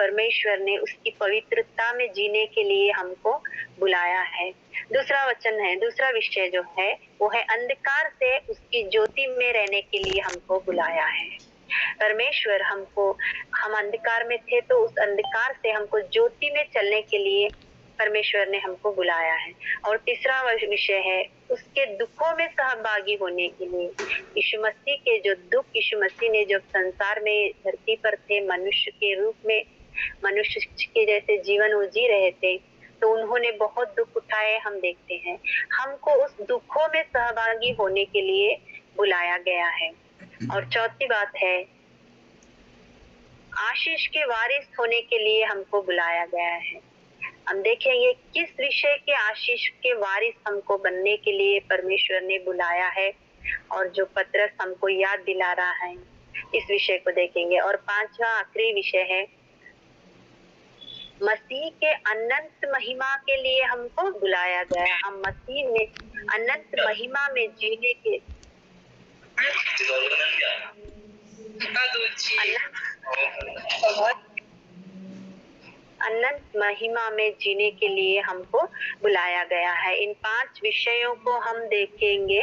परमेश्वर ने उसकी पवित्रता में जीने के लिए हमको बुलाया है। दूसरा वचन है, दूसरा विषय जो है वो है अंधकार से उसकी ज्योति में रहने के लिए हमको बुलाया है। परमेश्वर हमको, हम अंधकार में थे तो उस अंधकार से हमको ज्योति में चलने के लिए परमेश्वर ने हमको बुलाया है। और तीसरा विषय है उसके दुखों में सहभागी होने के लिए। यीशु मसीह के जो दुख यीशु मसीह ने जब संसार में धरती पर थे, मनुष्य के रूप में, मनुष्य के जैसे जीवन वो जी रहे थे, तो उन्होंने बहुत दुख उठाए हम देखते हैं। हमको उस दुखों में सहभागी होने के लिए बुलाया गया है। और चौथी बात है आशीष के वारिस होने के लिए हमको बुलाया गया है। हम देखेंगे किस विषय के आशीष के वारिस हमको बनने के लिए परमेश्वर ने बुलाया है, और जो पतरस हमको याद दिला रहा है इस विषय को देखेंगे। और पांचवा आखिरी विषय है मसीह के अनंत महिमा के लिए हमको बुलाया गया है। हम मसीह में अनंत महिमा में जीने के अनंत महिमा में जीने के लिए हमको बुलाया गया है। इन 5 विषयों को हम देखेंगे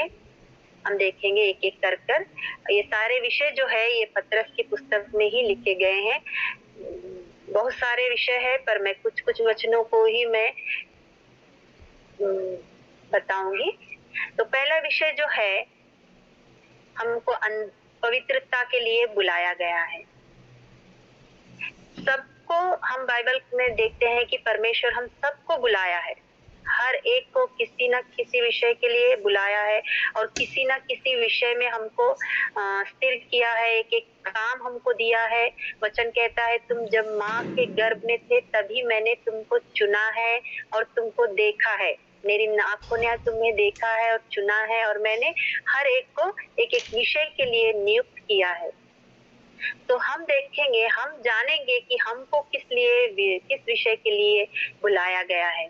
एक एक कर। ये सारे विषय जो है ये पतरस की पुस्तक में ही लिखे गए हैं। बहुत सारे विषय है पर मैं कुछ वचनों को ही मैं बताऊंगी। तो पहला विषय जो है हमको पवित्रता के लिए बुलाया गया है। सबको हम बाइबल में देखते हैं कि परमेश्वर हम सबको बुलाया है, हर एक को किसी न किसी विषय के लिए बुलाया है, और किसी न किसी विषय में हमको स्थिर किया है, एक एक काम हमको दिया है। वचन कहता है तुम जब माँ के गर्भ में थे तभी मैंने तुमको चुना है और तुमको देखा है, मेरी आंखों ने तुम्हें देखा है और चुना है, और मैंने हर एक को एक एक विषय के लिए नियुक्त किया है। तो हम देखेंगे, हम जानेंगे कि हमको किस विषय के लिए बुलाया गया है।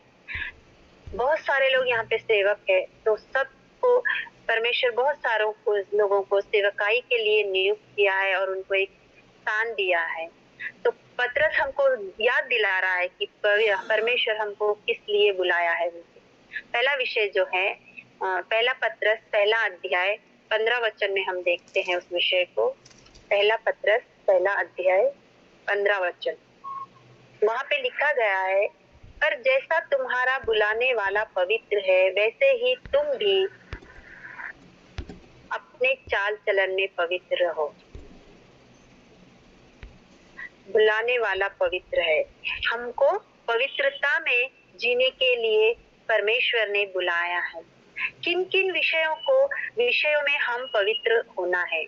बहुत सारे लोग यहाँ पे सेवक है, तो सबको परमेश्वर बहुत सारों को लोगों को सेवकाई के लिए नियुक्त किया है और उनको एक स्थान दिया है। तो पतरस हमको याद दिला रहा है कि परमेश्वर हमको किस लिए बुलाया है। पहला विषय जो है पहला पतरस पहला अध्याय 15 वचन में हम देखते हैं उस विषय को। पहला पतरस पहला अध्याय 15 वचन, वहां पे लिखा गया है पर जैसा तुम्हारा बुलाने वाला पवित्र है वैसे ही तुम भी अपने चाल चलन में पवित्र रहो। बुलाने वाला पवित्र है, हमको पवित्रता में जीने के लिए परमेश्वर ने बुलाया है। किन किन विषयों में हम पवित्र होना है।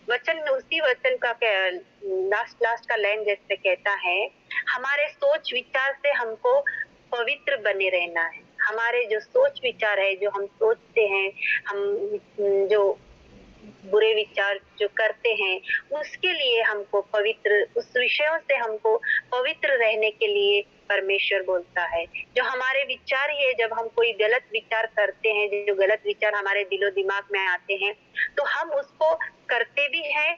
वचन उसी वचन का लास्ट का लाइन जैसे कहता है हमारे सोच विचार से हमको पवित्र बने रहना है। हमारे जो सोच विचार है, जो हम सोचते हैं, हम जो बुरे विचार जो करते हैं, उसके लिए हमको पवित्र, उस विषयों से हमको पवित्र रहने के लिए परमेश्वर बोलता है। जो हमारे विचार ही है, जब हम कोई गलत विचार करते हैं, जो गलत विचार हमारे दिलो दिमाग में आते हैं, तो हम उसको करते भी हैं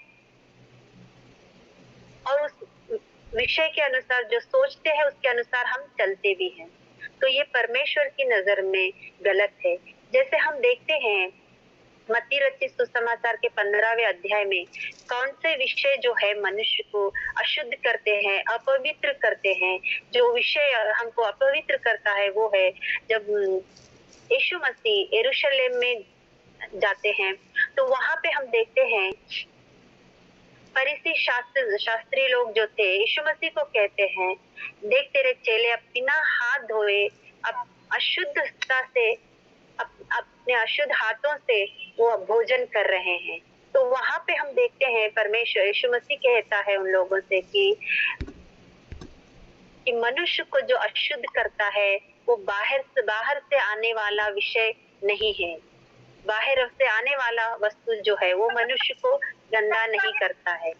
और उस विषय के अनुसार जो सोचते हैं उसके अनुसार हम चलते भी हैं। तो ये परमेश्वर की नजर में गलत है। जैसे हम देखते हैं मत्ती रचित सुसमाचार के 15वें अध्याय में कौन से विषय जो है मनुष्य को अशुद्ध करते हैं, अपवित्र करते हैं। जो विषय हमको अपवित्र करता है वो है जब यीशु मसीह यरूशलेम में जाते हैं, तो वहां पे हम देखते हैं फरीसी शास्त्री लोग जो थे यीशु मसीह को कहते हैं देख तेरे चेले अब बिना हाथ धोए, अब अशुद्धता से, अपने अशुद्ध हाथों से वो भोजन कर रहे हैं। तो वहां पे हम देखते हैं परमेश्वर यीशु मसीह कहता है उन लोगों से कि मनुष्य को जो अशुद्ध करता है वो बाहर से आने वाला विषय नहीं है। बाहर से आने वाला वस्तु जो है वो मनुष्य को गंदा नहीं करता है।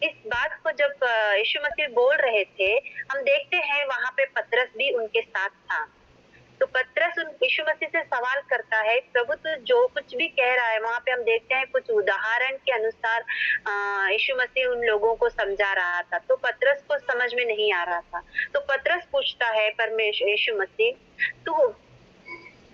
इस बात को जब यीशु मसीह बोल रहे थे, हम देखते हैं वहां पे पतरस भी उनके साथ था। तो पतरस उन यीशु मसीह से सवाल करता है, प्रभु तू जो कुछ भी कह रहा है, वहाँ पे हम देखते हैं कुछ उदाहरण के अनुसार यीशु मसीह उन लोगों को समझा रहा था, तो पतरस को समझ में नहीं आ रहा था। तो पतरस पूछता है यीशु मसीह, तू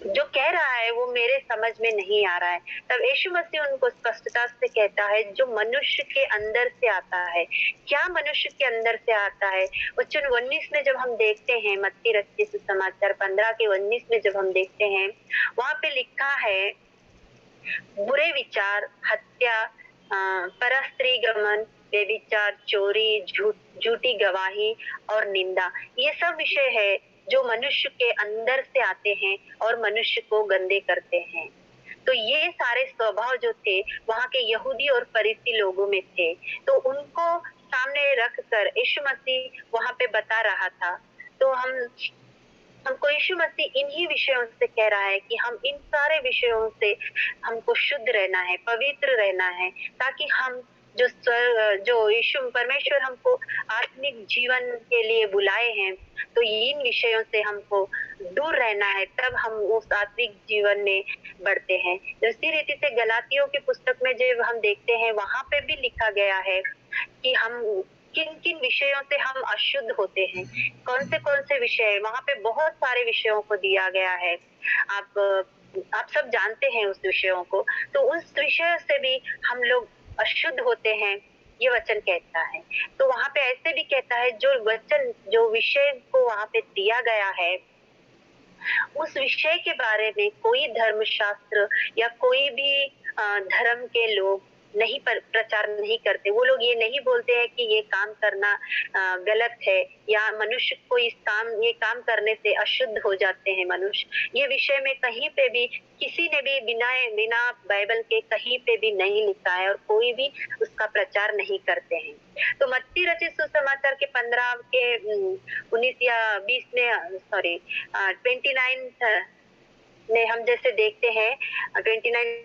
जो कह रहा है वो मेरे समझ में नहीं आ रहा है। तब यीशु मसीह उनको स्पष्टता से कहता है, जो मनुष्य के अंदर से आता है। क्या मनुष्य के अंदर से आता है? वचन 19 में जब हम देखते हैं, मत्ती रचित सुसमाचार 15 के 19 में जब हम देखते हैं, वहाँ पे लिखा है, बुरे विचार, हत्या, परस्त्री गमन, व्यभिचार, चोरी, झूठी गवाही और निंदा, ये सब विषय है जो मनुष्य के अंदर से आते हैं और मनुष्य को गंदे करते हैं। तो ये सारे स्वभाव जो थे वहाँ के यहूदी और फरीसी लोगों में थे, तो उनको सामने रखकर यीशु मसीह वहाँ पे बता रहा था। तो हमको यीशु मसीह इन्हीं विषयों से कह रहा है कि हम इन सारे विषयों से हमको शुद्ध रहना है, पवित्र रहना है, ताकि हम जो यीशु परमेश्वर हमको आत्मिक जीवन के लिए बुलाए हैं, तो इन विषयों से हमको दूर रहना है, तब हम उस आत्मिक जीवन में बढ़ते हैं। इसी रीति से गलातियों की पुस्तक में जब हम देखते हैं, वहाँ पे भी लिखा गया है कि हम किन किन विषयों से हम अशुद्ध होते हैं, कौन से विषय, वहाँ पे बहुत सारे विषयों को दिया गया है। आप सब जानते हैं उस विषयों को, तो उस विषय से भी हम लोग अशुद्ध होते हैं, ये वचन कहता है। तो वहाँ पे ऐसे भी कहता है, जो विषय को वहाँ पे दिया गया है, उस विषय के बारे में कोई धर्मशास्त्र या कोई भी धर्म के लोग नहीं प्रचार नहीं करते। वो लोग ये नहीं बोलते हैं कि ये काम करना गलत है, या मनुष्य को ये काम करने से अशुद्ध हो जाते हैं मनुष्य। ये विषय में कहीं पे भी किसी ने भी बिना बाइबल के कहीं पे भी नहीं लिखा है, और कोई भी उसका प्रचार नहीं करते हैं। तो मत्ती रचित सुसमाचार के 15 के 19 या 20 में 29 में हम जैसे देखते हैं 29,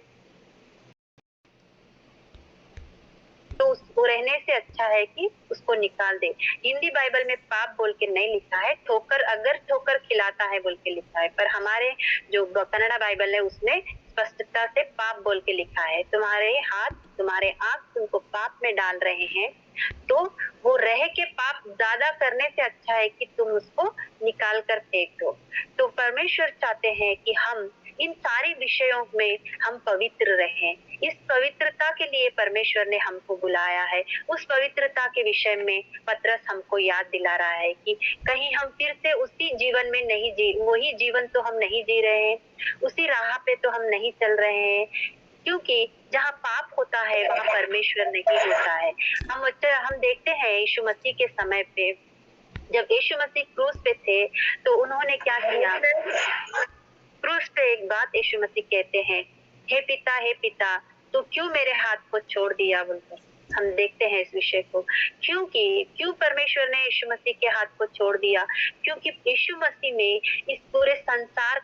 तो उसको रहने से अच्छा है कि उसको निकाल दे। हिंदी बाइबल में पाप बोल के नहीं लिखा है, अगर ठोकर खिलाता है बोल के लिखा है, पर हमारे जो कन्नड़ा बाइबल है उसमें स्पष्टता से पाप बोल के लिखा है। तुम्हारे हाथ, तुम्हारे आंख तुमको पाप में डाल रहे हैं, तो वो रह के पाप ज्यादा करने से अच्छा है कि तुम उसको निकाल कर फेंक दो। तो परमेश्वर चाहते हैं कि हम इन सारे विषयों में हम पवित्र रहें। इस पवित्रता के लिए परमेश्वर ने हमको बुलाया है। उस पवित्रता के विषय में पतरस हमको याद दिला रहा है कि कहीं हम फिर से उसी जीवन में वही जीवन तो हम नहीं जी रहे हैं, उसी राह पे तो हम नहीं चल रहे हैं, क्योंकि जहाँ पाप होता है वहाँ परमेश्वर नहीं होता है। हम देखते हैं यीशु मसीह के समय पे, जब यीशु मसीह क्रूस पे थे, तो उन्होंने क्या किया? क्रूस पे एक बात यीशु मसीह कहते हैं, हे पिता, तो क्यों मेरे हाथ को छोड़ दिया बोलकर। हम देखते हैं इस विषय को, क्यों परमेश्वर ने यीशु मसीह के हाथ को छोड़ दिया? क्योंकि यीशु मसीह में इस पूरे संसार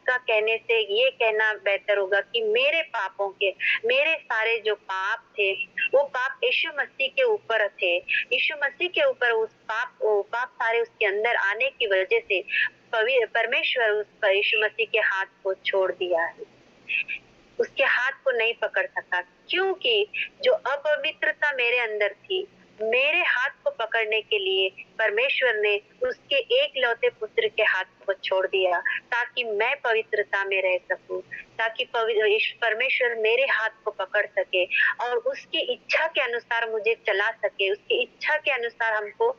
का कहने से ये कहना बेहतर होगा कि मेरे सारे जो पाप थे, वो पाप यीशु मसीह के ऊपर थे। यीशु मसीह के ऊपर वो पाप सारे उसके अंदर आने की वजह से परमेश्वर उस यीशु मसीह के हाथ को छोड़ दिया है, उसके हाथ को नहीं पकड़ सका, क्योंकि जो अपवित्रता मेरे अंदर थी, मेरे हाथ को पकड़ने के लिए परमेश्वर ने उसके एकलौते पुत्र के हाथ को छोड़ दिया, ताकि मैं पवित्रता में रह सकूं, ताकि परमेश्वर मेरे हाथ को पकड़ सके और उसकी इच्छा के अनुसार मुझे चला सके, उसकी इच्छा के अनुसार हमको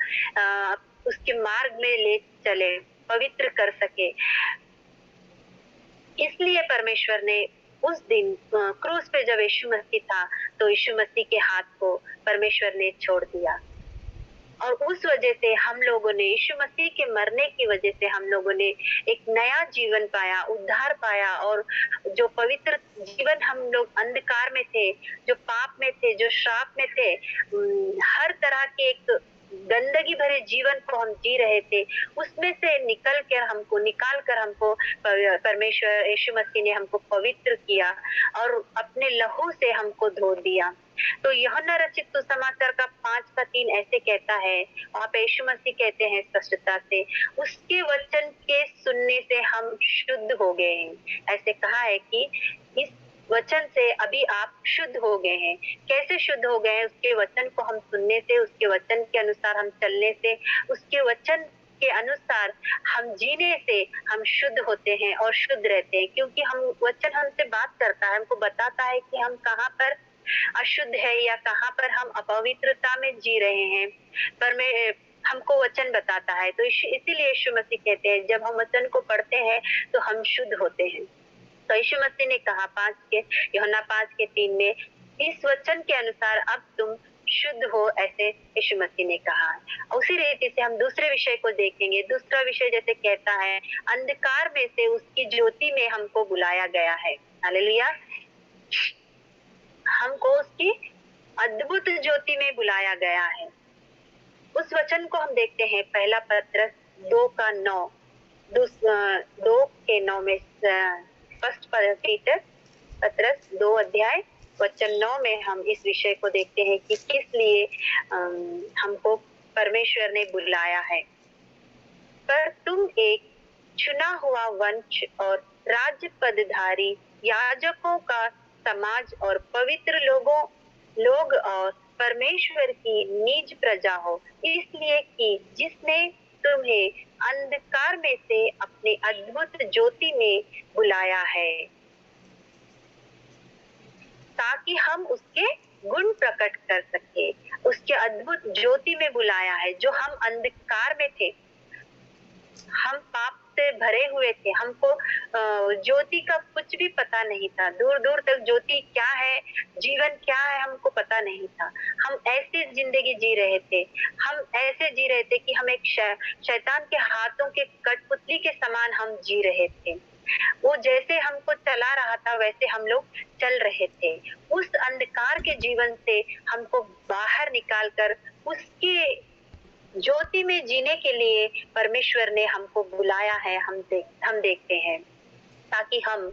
उसके मार्ग में ले चले, पवित्र कर सके। इसलिए परमेश्वर ने उस दिन क्रूस पे जब यीशु मसीह था, तो यीशु मसीह के हाथ को परमेश्वर ने छोड़ दिया, और उस वजह से हम लोगों ने, यीशु मसीह के मरने की वजह से हम लोगों ने एक नया जीवन पाया, उद्धार पाया, और जो पवित्र जीवन हम लोग अंधकार में थे, जो पाप में थे, जो श्राप में थे, हर तरह के एक गंदगी भरे जीवन को हम जी रहे थे, उसमें से निकाल कर हमको परमेश्वर यीशु मसीह ने हमको पवित्र किया और अपने लहू से हमको धो दिया। तो यूहन्ना रचित सुसमाचार का 5:3 ऐसे कहता है, वहाँ पे यीशु मसीह कहते हैं स्पष्टता से, उसके वचन के सुनने से हम शुद्ध हो गए हैं। ऐसे कहा है कि इस वचन से अभी आप शुद्ध हो गए हैं। कैसे शुद्ध हो गए हैं? उसके वचन को हम सुनने से, उसके वचन के अनुसार हम चलने से, उसके वचन के अनुसार हम जीने से हम शुद्ध होते हैं और शुद्ध रहते हैं, क्योंकि हम वचन हमसे बात करता है, हमको बताता है कि हम कहाँ पर अशुद्ध है या कहाँ पर हम अपवित्रता में जी रहे हैं, पर मैं हमको वचन बताता है। तो इसीलिए यीशु मसीह कहते हैं जब हम वचन को पढ़ते हैं तो हम शुद्ध होते हैं। तो यीशु मसीह ने कहा यूहन्ना 5:3 में, इस वचन के अनुसार अब तुम शुद्ध हो, ऐसे यीशु मसीह ने कहा। उसी रीति से हम दूसरे विषय को देखेंगे। दूसरा विषय जैसे कहता है, अंधकार में से उसकी ज्योति में हमको बुलाया गया है। हालेलुया। हमको उसकी अद्भुत ज्योति में बुलाया गया है। उस वचन को हम देखते हैं पहला पत्रस 2:9, 2:9 में, फर्स्ट पीटर पत्रस 2 अध्याय वचन 9 में हम इस विषय को देखते हैं कि किस लिए हमको परमेश्वर ने बुलाया है। पर तुम एक चुना हुआ वंश और राज्य पदधारी याजकों का समाज और पवित्र लोग और परमेश्वर की निज प्रजा हो, इसलिए कि जिसने तुम्हें अंधकार में से अपने अद्भुत ज्योति में बुलाया है, ताकि हम उसके गुण प्रकट कर सके। उसके अद्भुत ज्योति में बुलाया है। जो हम अंधकार में थे, हम पाप से भरे हुए थे, हमको ज्योति का कुछ भी पता नहीं था। दूर दूर तक ज्योति क्या है, जीवन क्या है, हमको पता नहीं था। हम ऐसी जिंदगी जी रहे थे, हम ऐसे जी रहे थे कि हम एक शैतान के हाथों के कठपुतली के समान हम जी रहे थे। वो जैसे हमको चला रहा था वैसे हम लोग चल रहे थे। उस अंधकार के जीवन से हमको बाहर निकालकर उसके ज्योति में जीने के लिए परमेश्वर ने हमको बुलाया है। हम देखते हैं ताकि हम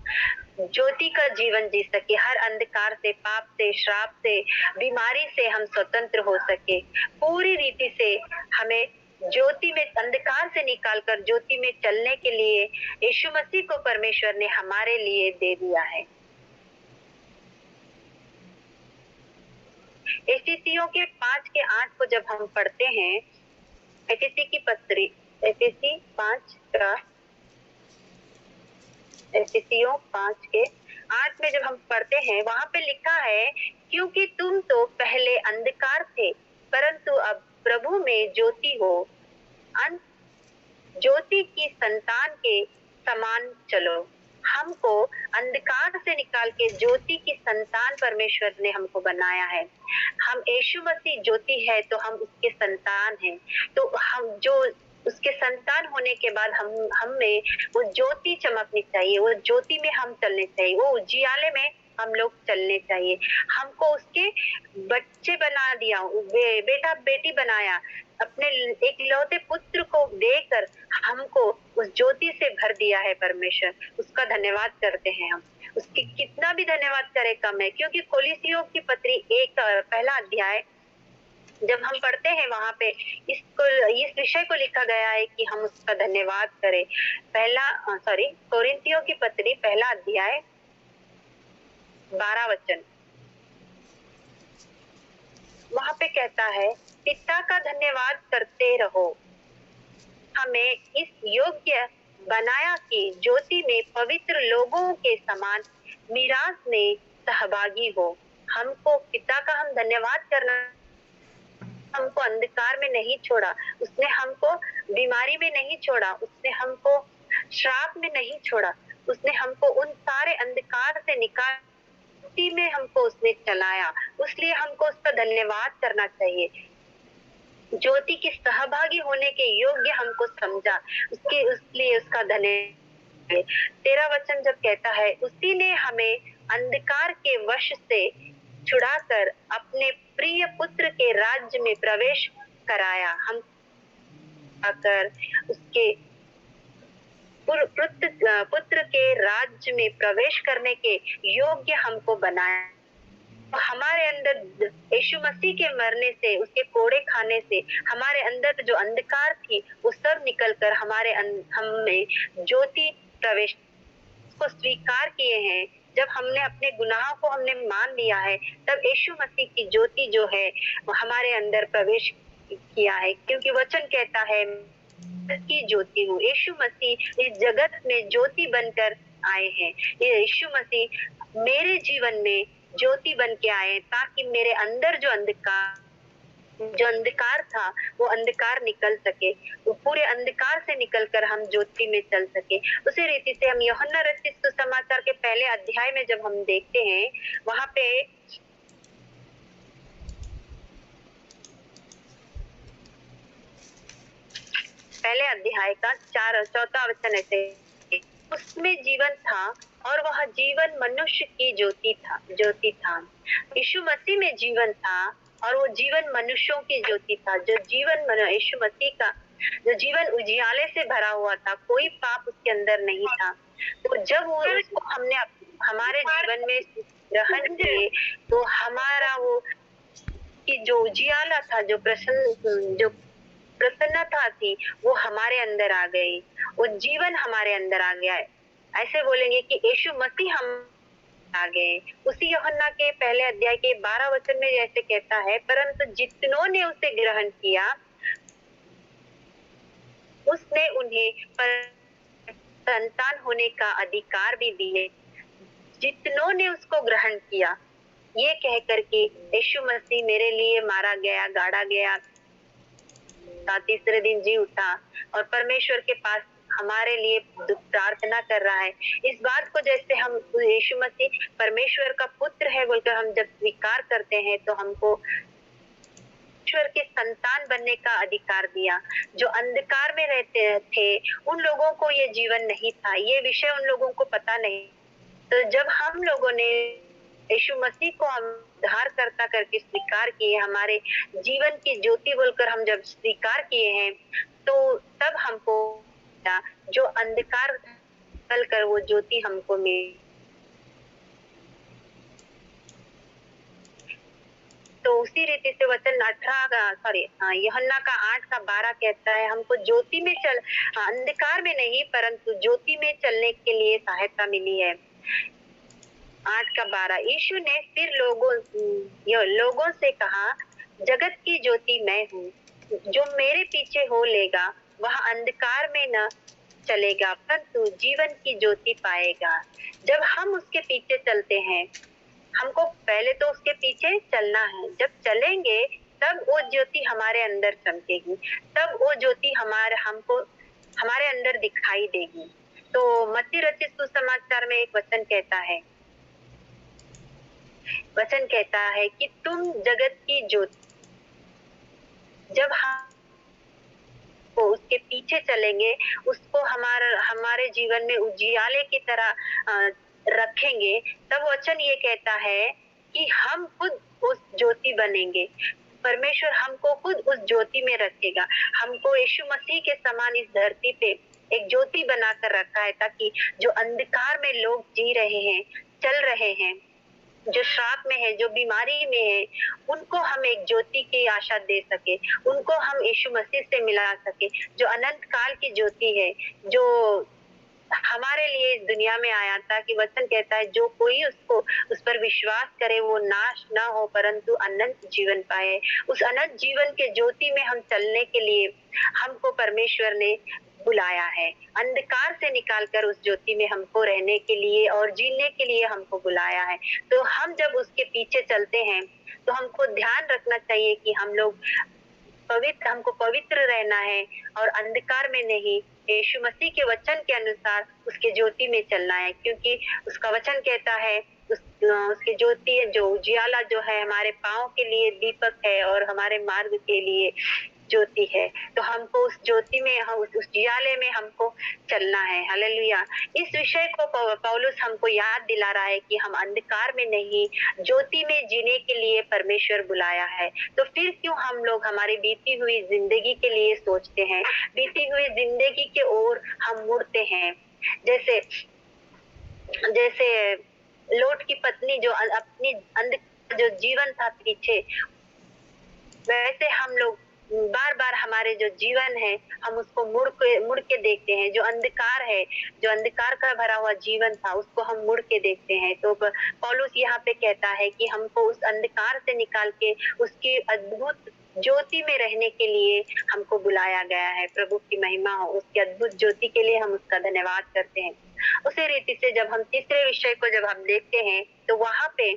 ज्योति का जीवन जी सके, हर अंधकार से, पाप से, श्राप से, बीमारी से हम स्वतंत्र हो सके। पूरी रीति से हमें ज्योति में, अंधकार से निकालकर ज्योति में चलने के लिए यीशु मसीह को परमेश्वर ने हमारे लिए दे दिया है। एफिसियों के 5:8 को जब हम पढ़ते हैं, एफिसी की पत्री, एफिसी 5:8 में जब हम पढ़ते हैं, वहां पे लिखा है, क्योंकि तुम तो पहले अंधकार थे, परंतु अब प्रभु में ज्योति हो, ज्योति की संतान के समान चलो। हमको अंधकार से निकाल के ज्योति की संतान परमेश्वर ने हमको बनाया है। हम यीशु मसीह ज्योति है तो हम उसके संतान हैं। तो हम जो उसके संतान होने के बाद हम में वो ज्योति चमकनी चाहिए, वो ज्योति में हम चलने चाहिए, वो उजियाले में हम लोग चलने चाहिए। हमको उसके बच्चे बना दिया, बेटा बेटी बनाया, अपने एक लौते पुत्र को देकर हमको उस ज्योति से भर दिया है परमेश्वर। उसका धन्यवाद करते हैं हम। उसकी कितना भी धन्यवाद करे कम है, क्योंकि कोलिसियों की पत्री 1 पहला अध्याय जब हम पढ़ते हैं, वहां पे इस विषय को लिखा गया है कि हम उसका धन्यवाद करें। कोरिन्थियों की पत्री पहला अध्याय 12 वचन, वहां पे कहता है, पिता का धन्यवाद करते रहो, हमें इस योग्य बनाया कि ज्योति में पवित्र लोगों के समान मीरास में सहभागी हो। हमको पिता का हम धन्यवाद करना, हमको अंधकार में नहीं छोड़ा, उसने हमको बीमारी में नहीं छोड़ा, उसने हमको श्राप में नहीं छोड़ा, उसने हमको उन सारे अंधकार से निकाल में हमको उसने चलाया। इसलिए हमको उसका धन्यवाद करना चाहिए। ज्योति के सहभागी होने के योग्य हमको समझा, उसलिए उसका धन्यवाद। 13 वचन जब कहता है, उसी ने हमें अंधकार के वश से छुड़ाकर अपने प्रिय पुत्र के राज्य में प्रवेश कराया। हम आकर उसके पुत्र के राज्य में प्रवेश करने के योग्य हमको बनाया। हमारे अंदर यीशु मसीह के मरने से, उसके कोड़े खाने से हमारे अंदर जो अंधकार थी वो सब निकलकर हम में ज्योति प्रवेश को स्वीकार किए हैं। जब हमने अपने गुनाहों को हमने मान लिया है, तब यीशु मसीह की ज्योति जो है वो हमारे अंदर प्रवेश किया है, क्योंकि वचन कहता है की ज्योति हूँ। यीशु मसीह इस जगत में ज्योति बनकर आए हैं। ये यीशु मसीह मेरे जीवन में ज्योति बन के आए ताकि मेरे अंदर जो अंधकार था वो अंधकार निकल सके, वो पूरे अंधकार से निकलकर हम ज्योति में चल सके। उसी रीति से हम यूहन्ना रचित सुसमाचार के पहले अध्याय में जब हम देखते हैं, वहां पे पहले अध्याय का 4 वचन ऐसे, उसमें जीवन था और वह जीवन मनुष्य की ज्योति था। यीशु मसीह में जीवन था और वो जीवन मनुष्यों की ज्योति था। जो जीवन यीशु मसीह का जो जीवन उजियाले से भरा हुआ था, कोई पाप उसके अंदर नहीं था। तो जब वो उसको हमने हमारे जीवन में ग्रहण किए, तो हमारा वो कि जो उजियाला था, जो प्रसन्नता थी, वो हमारे अंदर आ गई, वो जीवन हमारे अंदर आ गया है। ऐसे बोलेंगे कि यीशु मसीह हम आ गए। उसी यूहन्ना के पहले अध्याय के 12 वचन में जैसे कहता है, परंतु जितनों ने उसे ग्रहण किया, उसने उन्हें संतान होने का अधिकार भी दिए, जितनों ने उसको ग्रहण किया। ये कहकर कि यीशु मसीह मेरे लिए मारा गया, गाड़ा गया, तीसरे दिन जी उठा और परमेश्वर के पास हमारे लिए प्रार्थना कर रहा है। इस बात को जैसे हम यीशु मसीह परमेश्वर का पुत्र है बोलकर हम जब स्वीकार करते हैं, तो हमको ईश्वर के संतान बनने का अधिकार दिया। जो अंधकार में रहते थे, उन लोगों को ये जीवन नहीं था, ये विषय उन लोगों को पता नहीं। तो जब हम लोगों ने यीशु मसीह को हम उद्धारकर्ता करके स्वीकार किए, हमारे जीवन की ज्योति बोलकर हम जब स्वीकार किए हैं, तो तब हमको जो अंधकार निकल कर वो ज्योति हमको मिली। तो उसी रीति से वचन 18 यूहन्ना का 8 का 12 कहता है, हमको ज्योति में अंधकार में नहीं परंतु ज्योति में चलने के लिए सहायता मिली है। 8 का 12, यीशु ने फिर लोगों से कहा, जगत की ज्योति मैं हूँ, जो मेरे पीछे हो लेगा वह अंधकार में न चलेगा परंतु जीवन की ज्योति पाएगा। जब हम उसके पीछे चलते हैं, हमको पहले तो उसके पीछे चलना है। जब चलेंगे तब वो ज्योति हमारे अंदर चमकेगी, तब वो ज्योति हमारे अंदर दिखाई देगी। तो मत्ती रचित सुसमाचार में एक वचन कहता है कि तुम जगत की ज्योति। जब हम उसके पीछे चलेंगे, उसको हमारे जीवन में उजियाले की तरह रखेंगे, तब वचन ये कहता है कि हम खुद उस ज्योति बनेंगे। परमेश्वर हमको खुद उस ज्योति में रखेगा। हमको यीशु मसीह के समान इस धरती पे एक ज्योति बनाकर रखा है, ताकि जो अंधकार में लोग जी रहे हैं, चल रहे हैं, जो श्राप में है, जो बीमारी में है, उनको हम एक ज्योति की आशा दे सके, उनको हम यीशु मसीह से मिला सके, जो अनंत काल की ज्योति है, जो हमारे लिए इस दुनिया में आया था। कि वचन कहता है, जो कोई उस पर विश्वास करे वो नाश ना हो परंतु अनंत जीवन पाए। उस अनंत जीवन के ज्योति में हम चलने के लिए हमको परमेश्वर ने बुलाया है। अंधकार से निकालकर उस ज्योति में हमको रहने के लिए और जीने के लिए हमको बुलाया है। तो हम जब उसके पीछे चलते हैं, तो हमको ध्यान रखना चाहिए कि हमको पवित्र रहना है और अंधकार में नहीं, यीशु मसीह के वचन के अनुसार उसके ज्योति में चलना है। क्योंकि उसका वचन कहता है, उसकी ज्योति जो उजियाला जो है हमारे पाँव के लिए दीपक है और हमारे मार्ग के लिए ज्योति है। तो हमको उस ज्योति में, उस उजियाले में हमको चलना है। हालेलुया। इस विषय को पौलुस हमको याद दिला रहा है कि हम अंधकार में नहीं, ज्योति में जीने के लिए परमेश्वर बुलाया है। तो फिर क्यों हम लोग हमारी बीती हुई जिंदगी के लिए सोचते हैं, बीती हुई जिंदगी के ओर हम मुड़ते हैं। जैसे लोट की पत्नी जो अपनी जो जीवन था पीछे, वैसे हम लोग बार-बार हमारे जो जीवन है, हम उसको मुड़ के देखते हैं। जो अंधकार है, जो अंधकार का भरा हुआ जीवन था, उसको हम मुड़ के देखते हैं। तो पौलुस यहाँ पे कहता है कि हमको उस अंधकार से निकाल के उसकी अद्भुत ज्योति में रहने के लिए हमको बुलाया गया है। प्रभु की महिमा हो, उसकी अद्भुत ज्योति के लिए हम उसका धन्यवाद करते हैं। उसी रीति से जब हम तीसरे विषय को जब हम देखते हैं, तो वहाँ पे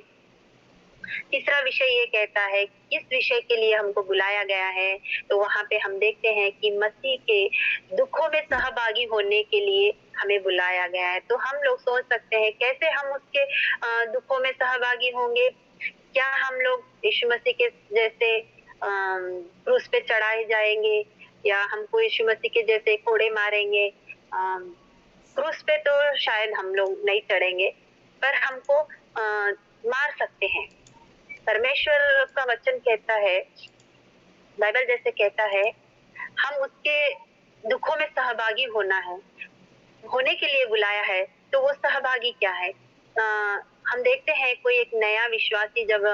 तीसरा विषय ये कहता है किस विषय के लिए हमको बुलाया गया है, तो वहाँ पे हम देखते हैं कि मसीह के दुखों में सहभागी होने के लिए हमें बुलाया गया है। तो हम लोग सोच सकते हैं कैसे हम उसके दुखों में सहभागी होंगे? क्या हम लोग यीशु मसीह के जैसे क्रूस पे चढ़ाए जाएंगे, या हमको यीशु मसीह के जैसे कोड़े मारेंगे? क्रूस पे तो शायद हम लोग नहीं चढ़ेंगे, पर हमको मार सकते हैं। परमेश्वर का वचन कहता है, बाइबल जैसे कहता है, हम उसके दुखों में सहभागी होने के लिए बुलाया है। तो वो सहभागी क्या है? हम देखते हैं कोई एक नया विश्वासी जब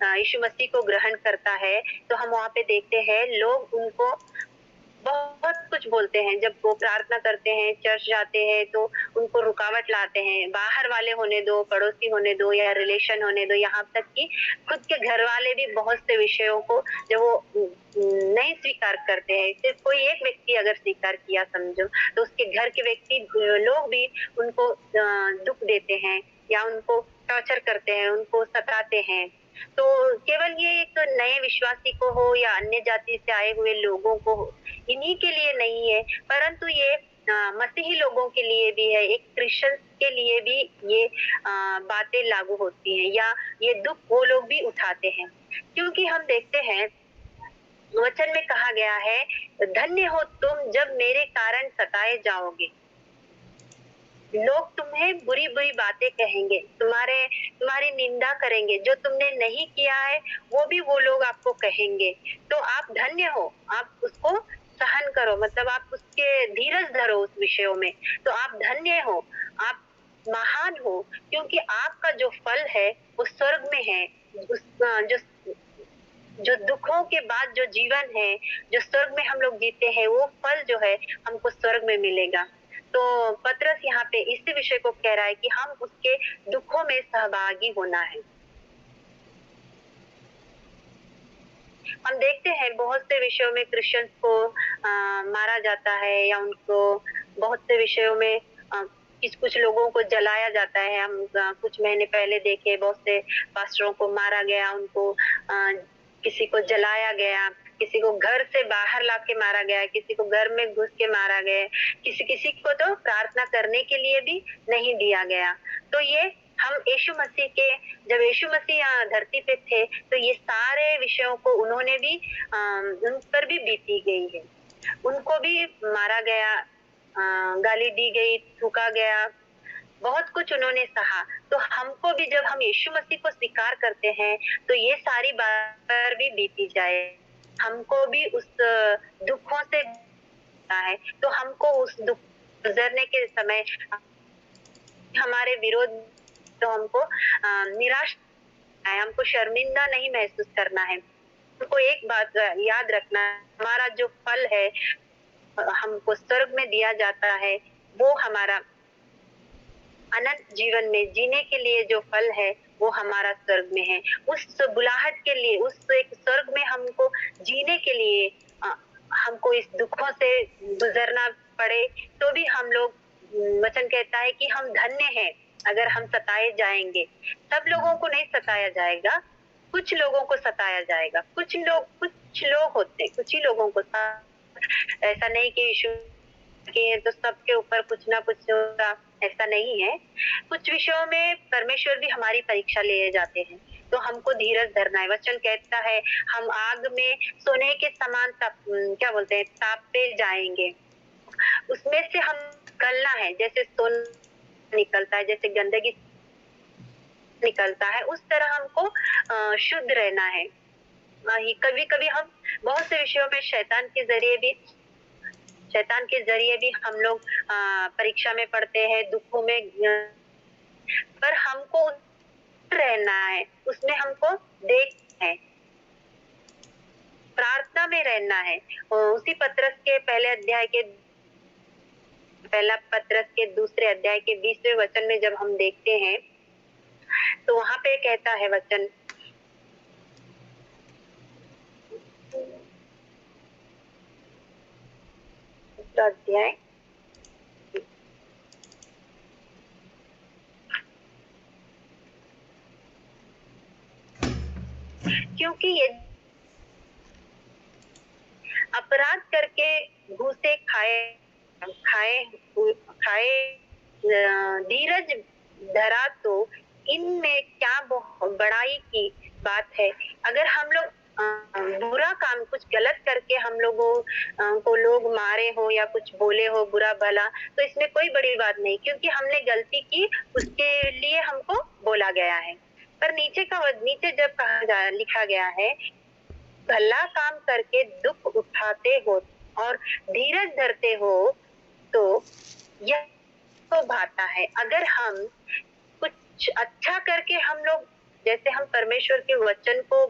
यीशु मसीह को ग्रहण करता है, तो हम वहाँ पे देखते हैं लोग उनको बहुत कुछ बोलते हैं। जब वो प्रार्थना करते हैं, चर्च जाते हैं, तो उनको रुकावट लाते हैं। बाहर वाले होने दो, पड़ोसी होने दो, या रिलेशन होने दो, यहाँ तक कि खुद के घर वाले भी बहुत से विषयों को जब वो नहीं स्वीकार करते हैं, सिर्फ कोई एक व्यक्ति अगर स्वीकार किया समझो, तो उसके घर के व्यक्ति लोग भी उनको दुख देते हैं, या उनको टॉर्चर करते हैं, उनको सताते हैं। तो केवल ये एक नए विश्वासी को हो या अन्य जाति से आए हुए लोगों को हो, इन्हीं के लिए नहीं है, परंतु ये मसीही लोगों के लिए भी है, एक क्रिश्चियन के लिए भी ये बातें लागू होती हैं, या ये दुख वो लोग भी उठाते हैं। क्योंकि हम देखते हैं वचन में कहा गया है, धन्य हो तुम जब मेरे कारण सताए जाओगे। लोग तुम्हें बुरी-बुरी बातें कहेंगे, तुम्हारी निंदा करेंगे, जो तुमने नहीं किया है वो भी वो लोग आपको कहेंगे। तो आप धन्य हो, आप उसको सहन करो, मतलब आप उसके धीरज धरो उस विषयों में। तो आप धन्य हो, आप महान हो, क्योंकि आपका जो फल है वो स्वर्ग में है। उस जो जो दुखों के बाद जो जीवन है, जो स्वर्ग में हम लोग जीते हैं, वो फल जो है हमको स्वर्ग में मिलेगा। तो पतरस यहाँ पे इसी विषय को कह रहा है कि हम उसके दुखों में सहभागी होना है। हम देखते हैं बहुत से विषयों में क्रिश्चियंस को मारा जाता है, या उनको बहुत से विषयों में कुछ लोगों को जलाया जाता है। हम कुछ महीने पहले देखे बहुत से पास्टरों को मारा गया, उनको किसी को जलाया गया, किसी को घर से बाहर लाके मारा गया, किसी को घर में घुस के मारा गया, किसी किसी को तो प्रार्थना करने के लिए भी नहीं दिया गया। तो ये हम यीशु मसीह के, जब यीशु मसीह यहाँ धरती पे थे, तो ये सारे विषयों को उन्होंने भी उन पर भी बीती गई है। उनको भी मारा गया, गाली दी गई, थूका गया, बहुत कुछ उन्होंने सहा। तो हमको भी जब हम यीशु मसीह को स्वीकार करते हैं, तो ये सारी बात भी बीती जाए। हमको भी उस दुखों से है, तो हमको उस दुख गुजरने के समय हमारे विरोध, तो हमको निराश है, हमको शर्मिंदा नहीं महसूस करना है। हमको एक बात याद रखना है, हमारा जो फल है हमको स्वर्ग में दिया जाता है, वो हमारा अनंत जीवन में जीने के लिए जो फल है वो हमारा स्वर्ग में है। उस बुलाहट के लिए, उस एक स्वर्ग में हमको जीने के लिए हमको इस दुखों से गुजरना पड़े, तो भी हम लोग वचन कहता है कि हम धन्य हैं अगर हम सताए जाएंगे। सब लोगों को नहीं सताया जाएगा, कुछ लोगों को सताया जाएगा। कुछ लोग होते हैं, कुछ ही लोगों को, ऐसा नहीं कि यीशु के तो सबके ऊपर कुछ ना कुछ होगा, ऐसा नहीं है। कुछ विषयों में परमेश्वर भी हमारी परीक्षा लिए जाते हैं, तो हमको धीरज धरना है। वचन कहता है हम आग में सोने के समान क्या बोलते हैं, तापे जाएंगे। उसमें से हम निकलना है, जैसे सोना निकलता है, जैसे गंदगी निकलता है, उस तरह हमको शुद्ध रहना है। कभी कभी हम बहुत से विषयों में शैतान के जरिए भी हम लोग परीक्षा में पढ़ते हैं, दुखों में, पर हमको रहना है, उसमें हमको देखना है, प्रार्थना में रहना है। उसी पत्रस के पहला पत्रस के दूसरे अध्याय के 20वें वचन में जब हम देखते हैं, तो वहाँ पे कहता है वचन, दूसरा अध्याय क्योंकि ये अपराध करके घूसे खाए खाए खाए धीरज धरा तो इनमें क्या बड़ाई की बात है। अगर हम लोग बुरा काम कुछ गलत करके हम लोगों को लोग मारे हो या कुछ बोले हो बुरा भला, तो इसमें कोई बड़ी बात नहीं, क्योंकि हमने गलती की उसके लिए हमको बोला गया है। पर नीचे जब लिखा गया है, भला काम करके दुख उठाते हो और धीरज धरते हो तो यह तो भाता है। अगर हम कुछ अच्छा करके हम लोग, जैसे हम परमेश्वर के वचन को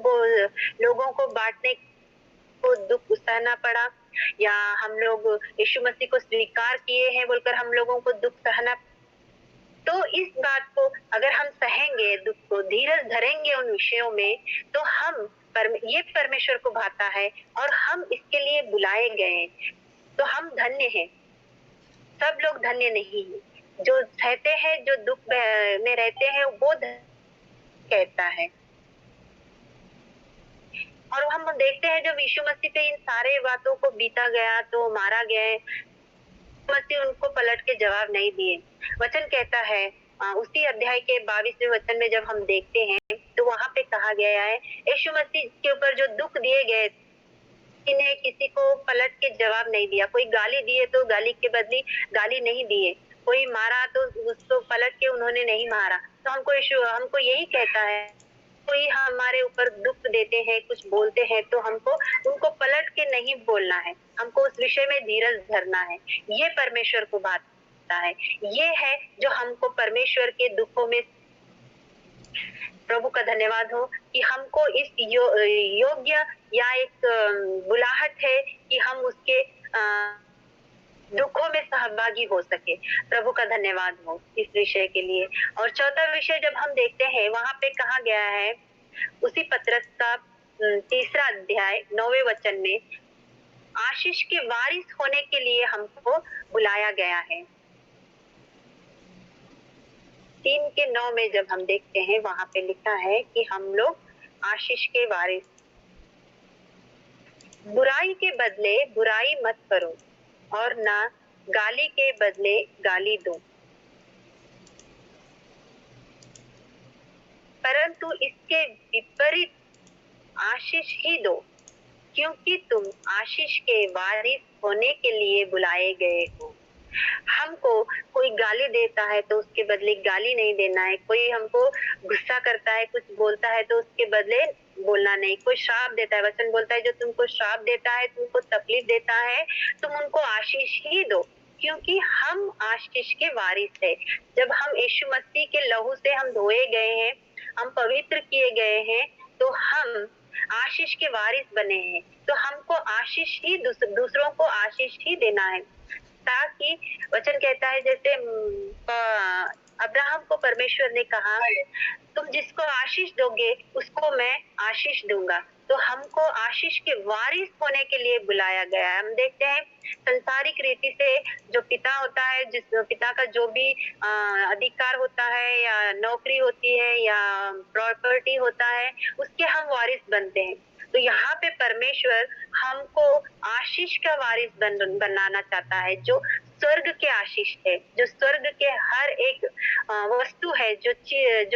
लोगों को बांटने को दुख सहना पड़ा, या हम लोग यीशु मसीह को स्वीकार किए हैं बोलकर हम लोगों को दुख सहना, तो इस बात को अगर हम सहेंगे, दुख को धीरज धरेंगे उन विषयों में, तो ये परमेश्वर को भाता है और हम इसके लिए बुलाए गए हैं, तो हम धन्य हैं। सब लोग धन्य नहीं है, जो सहते हैं, जो दुख में रहते हैं, वो कहता है। और हम देखते हैं जब यीशु मसीह पे इन सारे बातों को बीता गया, तो मारा गया, मसीह उनको पलट के जवाब नहीं दिए। वचन कहता है उसी अध्याय के 22वें वचन में जब हम देखते हैं, तो वहाँ पे कहा गया है, यीशु मसीह के ऊपर जो दुख दिए गए, इन्हें किसी को पलट के जवाब नहीं दिया। कोई गाली दिए तो गाली के बदली गाली नहीं दिए, कोई मारा तो उसको पलट के उन्होंने नहीं मारा। तो हमको यही कहता है, कोई हमारे ऊपर दुख देते हैं, कुछ बोलते हैं, तो हमको उनको पलट के नहीं बोलना है, हमको उस विषय में धीरज धरना है। ये परमेश्वर को बात है, ये है जो हमको परमेश्वर के दुखों में, प्रभु का धन्यवाद हो कि हमको इस योग्य या एक बुलाहट है कि हम उसके दुखों में सहभागी हो सके। प्रभु का धन्यवाद हो इस विषय के लिए। और चौथा विषय जब हम देखते हैं, वहां पे कहा गया है उसी पत्रस का तीसरा अध्याय 9वें वचन में, आशीष के वारिस होने के लिए हमको बुलाया गया है। 3:9 में जब हम देखते हैं, वहां पे लिखा है कि हम लोग आशीष के वारिस, बुराई के बदले बुराई मत करो और ना गाली के बदले गाली दो, परंतु इसके विपरीत आशीष ही दो, क्योंकि तुम आशीष के वारिस होने के लिए बुलाए गए हो। हमको कोई गाली देता है तो उसके बदले गाली नहीं देना है, कोई हमको गुस्सा करता है, कुछ बोलता है तो उसके बदले बोलना नहीं, कोई श्राप देता है, वचन बोलता है जो तुमको श्राप देता है, तुमको तकलीफ देता है, तुम उनको आशीष ही दो, क्योंकि हम आशीष के वारिस है। जब हम यीशु मसीह के लहू से हम धोए गए हैं, हम पवित्र किए गए हैं, तो हम आशीष के वारिस बने हैं, तो हमको आशीष ही दूसरों को आशीष ही देना है। ताकि वचन कहता है, जैसे अब्राहम को परमेश्वर ने कहा, तुम जिसको आशीष दोगे उसको मैं आशीष दूंगा, तो हमको आशीष के वारिस होने के लिए बुलाया गया है। हम देखते हैं संसारिक रीति से जो पिता होता है, जिस पिता का जो भी अधिकार होता है या नौकरी होती है या प्रॉपर्टी होता है, उसके हम वारिस बनते हैं। तो यहाँ पे परमेश्वर हमको आशीष का वारिस बनाना चाहता है, जो स्वर्ग के आशीष है, जो स्वर्ग के हर एक वस्तु है, जो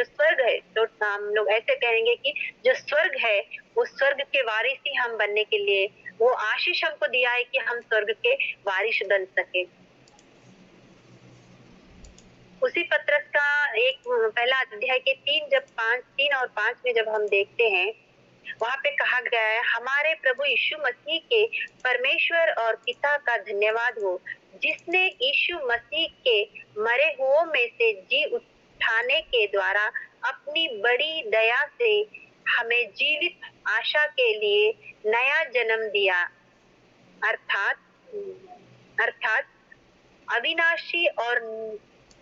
स्वर्ग है, तो हम लोग ऐसे कहेंगे कि जो स्वर्ग है, वो स्वर्ग के वारिस ही हम बनने के लिए वो आशीष हमको दिया है कि हम स्वर्ग के वारिस बन सके। उसी पत्रस का एक पहला अध्याय के 3 और 5 में जब हम देखते हैं, वहाँ पे कहा गया है, हमारे प्रभु यीशु मसीह के परमेश्वर और पिता का धन्यवाद हो, जिसने यीशु मसीह के मरे हुओं में से जी उठाने के द्वारा अपनी बड़ी दया से हमें जीवित आशा के लिए नया जन्म दिया, अर्थात अर्थात अविनाशी और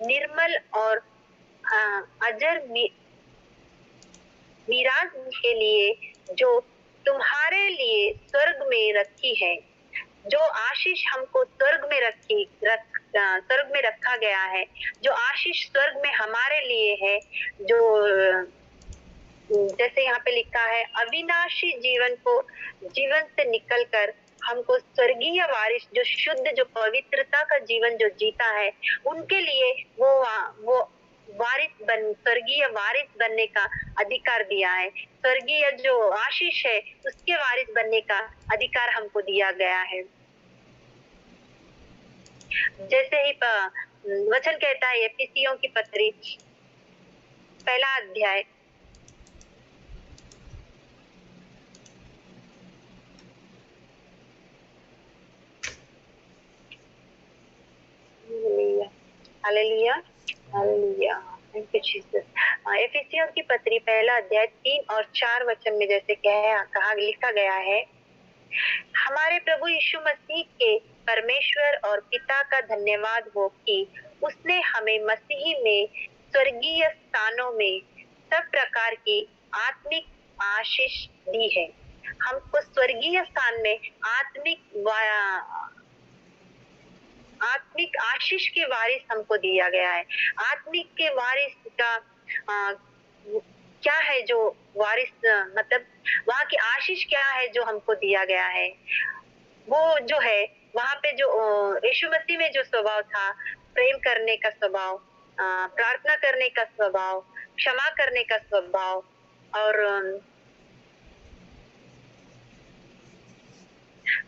निर्मल और अजर मीराज के लिए जो तुम्हारे लिए स्वर्ग में रखी है। जो आशीष हमको स्वर्ग में स्वर्ग में रखा गया है, जो आशीष स्वर्ग में हमारे लिए है, जो जैसे यहाँ पे लिखा है, अविनाशी जीवन से निकलकर हमको स्वर्गीय वारिस, जो शुद्ध, जो पवित्रता का जीवन जो जीता है, उनके लिए वो स्वर्गीय वारिस बनने का अधिकार दिया है। स्वर्गीय जो आशीष है उसके वारिस बनने का अधिकार हमको दिया गया है। जैसे ही वचन कहता है एफिसियों की पत्री 1 अध्याय 3 और 4 वचन में जैसे लिखा गया है, हमारे प्रभु यीशु मसीह के परमेश्वर और पिता का धन्यवाद हो कि उसने हमें मसीह में स्वर्गीय स्थानों में सब प्रकार की आत्मिक आशीष दी है। हमको स्वर्गीय स्थान में आत्मिक आशीष के वारिस हमको दिया गया है। आत्मिक के वारिस का क्या है, जो वारिस मतलब वहाँ की आशीष क्या है जो हमको दिया गया है, वो जो है वहाँ पे जो यीशु मसीह में जो स्वभाव था, प्रेम करने का स्वभाव, प्रार्थना करने का स्वभाव, क्षमा करने का स्वभाव और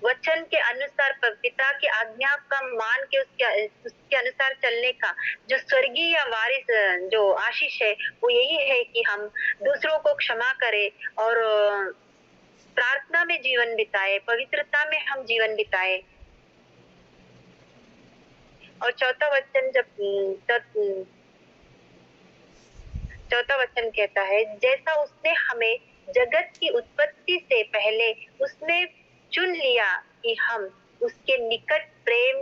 वचन के अनुसार पिता की आज्ञा का मान के उसके अनुसार चलने का जो स्वर्गीय वारिस जो आशीष है, वो यही है कि हम दूसरों को क्षमा करें और प्रार्थना में जीवन बिताए, पवित्रता में हम जीवन बिताए। और चौथा वचन कहता है, जैसा उसने हमें जगत की उत्पत्ति से पहले उसमें चुन लिया कि हम उसके निकट प्रेम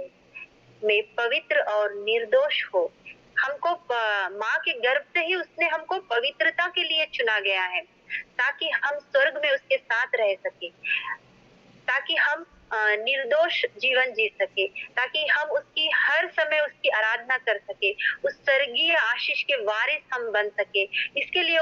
में पवित्र और निर्दोष हो। हमको माँ के गर्भ से ही उसने हमको पवित्रता के लिए चुना गया है, ताकि हम स्वर्ग में उसके साथ रह सके, ताकि हम निर्दोष जीवन जी सके, ताकि हम उसकी हर समय उसकी आराधना कर सके, उस स्वर्गीय आशीष के वारिस हम बन सके। इसके लिए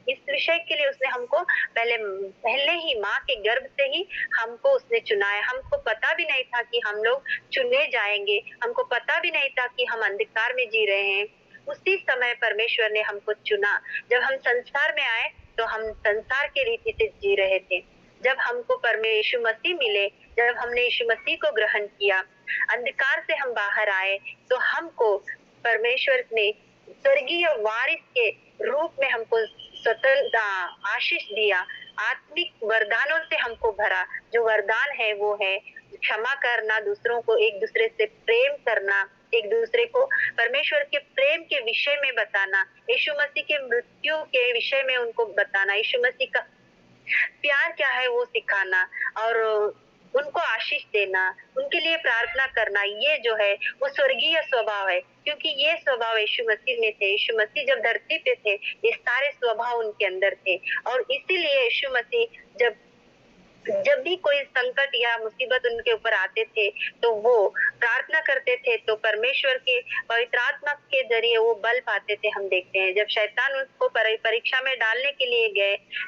इस विषय के लिए उसने हमको पहले ही माँ के गर्भ से ही हमको उसने चुना है। हमको पता भी नहीं था कि हम लोग चुने जाएंगे, हमको पता भी नहीं था कि हम अंधकार में जी रहे हैं। उसी समय परमेश्वर ने हमको चुना। जब हम संसार में आए तो हम संसार के रीति से जी रहे थे। जब हमको यीशु मसीह मिले, जब हमने यीशु मसीह को ग्रहण किया, अंधकार से हम बाहर आए, तो हमको परमेश्वर ने स्वर्गीय वारिस के रूप में हमको स्वतंत्र आशीष दिया, आत्मिक वरदानों से हमको भरा। जो वरदान है वो है क्षमा करना, दूसरों को एक दूसरे से प्रेम करना, एक दूसरे को परमेश्वर के प्रेम के विषय में बताना, यीशु मसीह के मृत्यु के विषय में उनको बताना, यीशु मसीह का प्यार क्या है वो सिखाना और उनको आशीष देना, उनके लिए प्रार्थना करना। ये जो है वो स्वर्गीय स्वभाव है, क्योंकि ये स्वभाव यीशु मसीह में थे। यीशु मसीह जब धरती पे थे, ये सारे स्वभाव उनके अंदर थे। और इसीलिए यीशु मसीह जब भी कोई संकट या मुसीबत उनके ऊपर आते थे, तो वो प्रार्थना करते थे, तो परमेश्वर के पवित्र आत्मा के जरिए वो बल पाते थे। हम देखते हैं जब शैतान उसको परीक्षा में डालने के लिए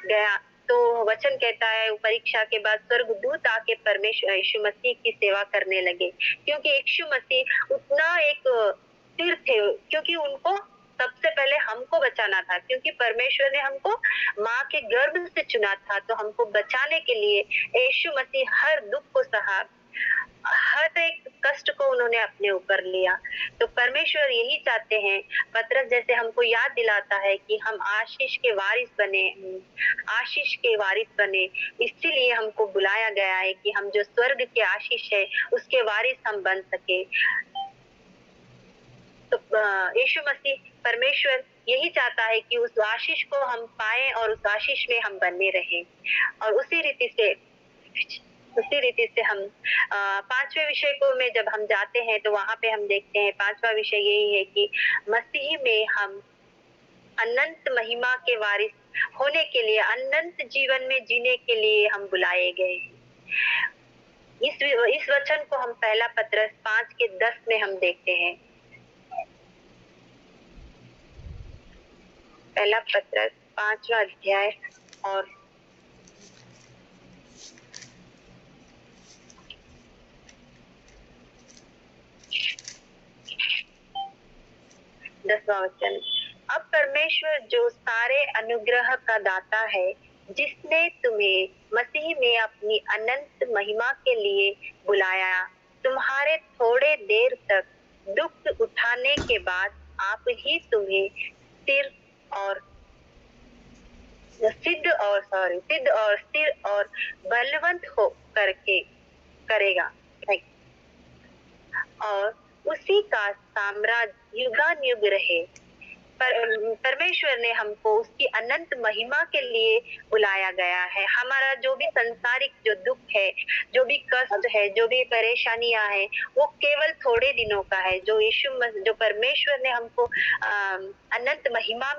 गया, तो वचन कहता है परीक्षा के बाद स्वर्गदूत आके परमेश्वर यीशु मसीह की सेवा करने लगे, क्योंकि यीशु मसीह उतना एक स्थिर थे, क्योंकि उनको सबसे पहले हमको बचाना था, क्योंकि परमेश्वर ने हमको माँ के गर्भ से चुना था। तो हमको बचाने के लिए यीशु मसीह हर दुख को सहा, हर एक कष्ट को उन्होंने अपने ऊपर लिया। तो परमेश्वर यही चाहते हैं, पतरस जैसे हमको याद दिलाता है कि हम आशीष के वारिस बने, आशीष के वारिस बने। इसीलिए हमको बुलाया गया है कि हम जो स्वर्ग के आशीष है उसके वारिस हम बन सके। तो यीशु मसीह परमेश्वर यही चाहता है कि उस आशीष को हम पाएँ और उस आशीष में हम बने रहें। और उसी रीति से हम 5वें विषय को में जब हम जाते हैं तो वहाँ पे हम देखते हैं 5वां विषय यही है कि मसीह में हम अनंत महिमा के वारिस होने के लिए, अनंत जीवन में जीने के लिए हम बुलाए गए हैं। इस वचन को हम पहला पत्रस 5:10 में हम देखते हैं। पहला पत्रस 5वां अध्याय और 10वां वचन। अब परमेश्वर जो सारे अनुग्रह का दाता है, जिसने तुम्हें मसीह में अपनी अनंत महिमा के लिए बुलाया, तुम्हारे थोड़े देर तक दुख उठाने के बाद आप ही तुम्हें सिद्ध और स्थिर और बलवंत हो करके करेगा और उसी का साम्राज्य युगानुयुग रहे। परमेश्वर ने हमको उसकी अनंत महिमा के लिए बुलाया गया है। हमारा जो भी संसारिक जो दुख है, जो भी कष्ट है, जो भी परेशानियां है, वो केवल थोड़े दिनों का है। जो परमेश्वर ने हमको अनंत महिमा